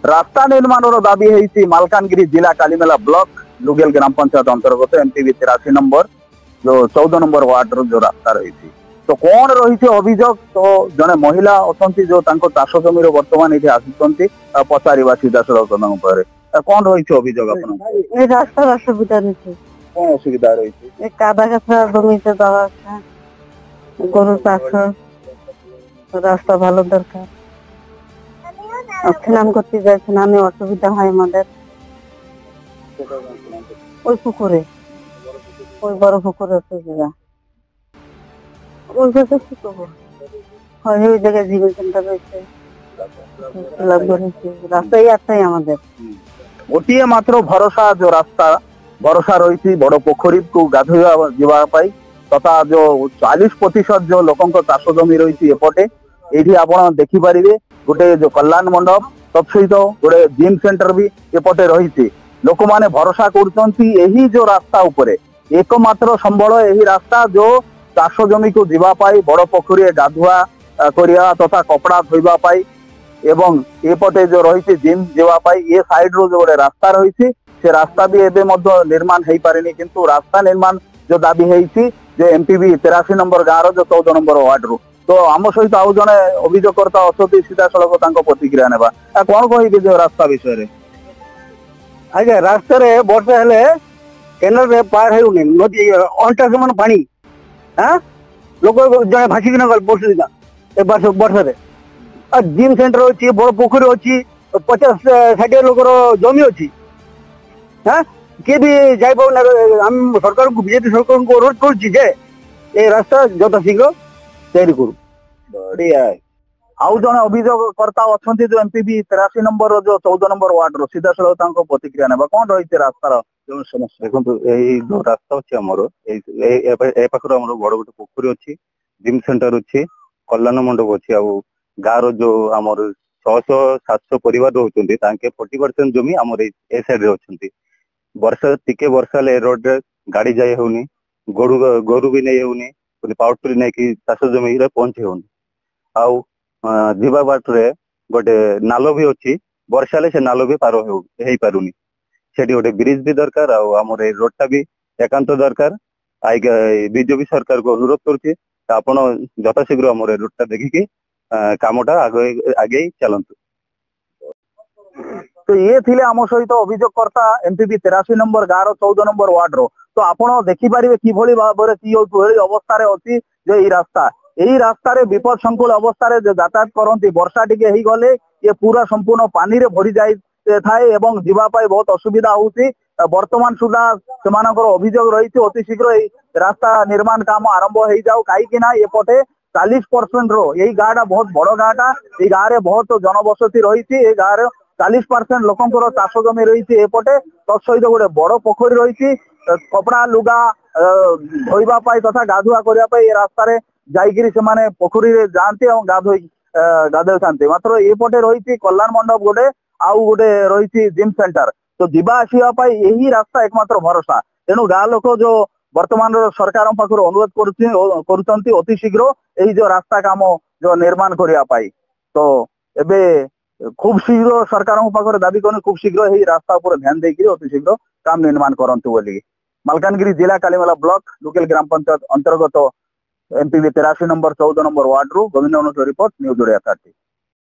रास्ता निर्माण दाबी है मालकानगिरी जिला कालीमेला ब्लॉक लुगेल ग्राम पंचायत अंतर्गत एमपीवी 83 नंबर जो 14 नंबर वार्ड रो जो रास्ता रही तो कौन रही अभियोग तो जड़े महिला अच्छा जो चाष जमी बर्तमान ये आसुच्च पचार सीधा सड़क कौन रही अभियोग रास्ता असुविधा रही कौन असुविधा रही कादा काछा जमीते दवा गरु चाष रास्ता ভালো দরকার স্নান করতে যাই স্নানে অসুবিধা হয় আমাদের ওই পুকুরে ওই বড় পুকুরে অসুবিধা ওই জায়গায় কি করবো হয় ওই জায়গায় জীবন সেন্টার রয়েছে রাস্তাই একটাই আমাদের गोटे मात्र भरोसा जो रास्ता भरोसा रही बड़ पोखरी को गाधोवा जावाई तथा जो 40% जो लोकों चाष जमी रही एपटे ये आप देखिपारे गोटे जो कल्याण मंडप तत्सहित गोटे जिम सेंटर भी एपटे रही लोक मैंने भरोसा कर जो रास्ता उपरे एकमात्र संबल यही रास्ता जो चाष जमी को जीवाई बड़ पोखरी गाधुआ करिया तथा कपड़ा धोवाई एवं एपटे जो रही जिम जीवाई ये साइड रो जो गोटे रास्ता रही से रास्ता भी एवं निर्माण हो पारे किंतु रास्ता निर्माण जो दाबी है जो एमपीवी 83 नंबर गाँव जो 14 नंबर वार्ड रू तो आम सहित आउ जड़े अभियोगकर्ता अच्छा सीधा सड़क प्रतिक्रिया नेबा कौन कह जो रास्ता विषय आज्ञा रास्ता वर्षा हेले केनाल पार होनी नदी अंटा समान पानी हाँ लोक जड़े भासिक बस वर्षा जिम सेंटर अच्छी बड़ पोखरी अच्छी 50-60 लोकर जमी अच्छी हाँ किए भी जाम सरकार को बीजेपी सरकार को अनुरोध कर रास्ता यथा शीघ्र तैयारी करू बढ़िया आउ जड़े अभियोगकर्ता अच्छा जो एमपीवी 83 नंबर जो 14 नंबर वार्ड रो सीधा सड़क प्रतिक्रिया नेबा कौन रही रास्तार जो समस्या देखो जो रास्ता अच्छी आमर पाखर आम बड़ गोटे पोखरी अच्छी जिम सेंटर अच्छी कल्याण मंडप अच्छी आ गाँव जो आमर 600-700 परिवार रोचे 40% जमी आमर ए साइड अच्छा वर्षा टिके वर्षा रोड रे गाड़ी जाए होनी गोरु भी नहीं होनी पावर टूरी नहीं कि चाष जमी पहुंचे होनी आउ जीवा बाट रे गोटे नाल भी अच्छी वर्षा से नाल भी पार हो पारुनी सेठी गोटे ब्रिज भी दरकार आमर ए रोडटा भी एकांत दरकार बीजेपी सरकार को अनुरोध करुच्ची आपण यथाशीघ्र आमर ए रोडटा देखिकी कामटा आगे चलतु तो ये थिले आम सहित अभियोगकर्ता एमपीवी 83 नंबर गाँव 14 नंबर वार्ड रो तो आपण देखिपारे कि भाव में अवस्था अच्छी जो यही रास्ता विपद संकुल अवस्था यातायात करती वर्षा टिके ही गले ये पूरा संपूर्ण पानी रे भरी जाए थाए एवं जीवाई बहुत असुविधा होती वर्तमान सुधा से अभियोग रही अति शीघ्र रास्ता निर्माण काम आरंभ हो जाऊ कहीं एपटे 40% रो यही गाँटा बहुत बड़ गाँटा ये गाँव में बहुत जनबसती रही है गाँव 40% लोकंर चाष जमी रही एपटे तत्सहित गोटे बड़ पोखरी रही कपड़ा लुगा धोवाई तथा गाधुआ करने रास्तार जाने पोखरी जाती गाधोई था मात्र एपटे रही कल्याण मंडप गोटे आउ गोटे रही जिम सेंटर तो जीवा आसवा यही रास्ता एकमात्र भरोसा तेणु गाँ लोक जो वर्तमान सरकार पाखर अनुरोध कर अति शीघ्र यही जो रास्ता काम जो निर्माण करने तो एबे खूब शीघ्र सरकार पाखर दाबी कर खूब शीघ्र यही रास्ता पर ध्यान देकर अति शीघ्र काम निर्माण करंतु बोली मालकानगिरी जिला कालीमेला ब्लॉक लुकेल ग्राम पंचायत अंतर्गत एमपीवी 83 नंबर 14 नंबर वार्ड रू गोविंद रिपोर्ट न्यूज ओडिया 30।